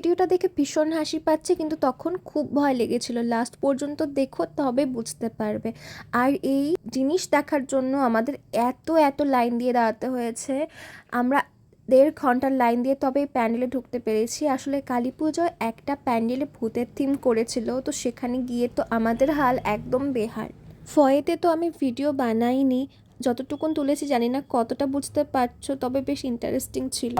ভিডিওটা দেখে ভীষণ হাসি পাচ্ছে, কিন্তু তখন খুব ভয় লেগেছিল। লাস্ট পর্যন্ত দেখো, তবে বুঝতে পারবে। আর এই জিনিস দেখার জন্য আমাদের এত এত লাইন দিয়ে দাঁড়াতে হয়েছে। আমরা 1.5 ঘন্টার লাইন দিয়ে তবে এই প্যান্ডেলে ঢুকতে পেরেছি। আসলে কালী পুজোয় একটা প্যান্ডেলে ভূতের থিম করেছিল, তো সেখানে গিয়ে তো আমাদের হাল একদম বেহাল। ফয়েতে তো আমি ভিডিও বানাইনি, যতটুকুন তুলেছি জানি না কতটা বুঝতে পারছো, তবে বেশ ইন্টারেস্টিং ছিল।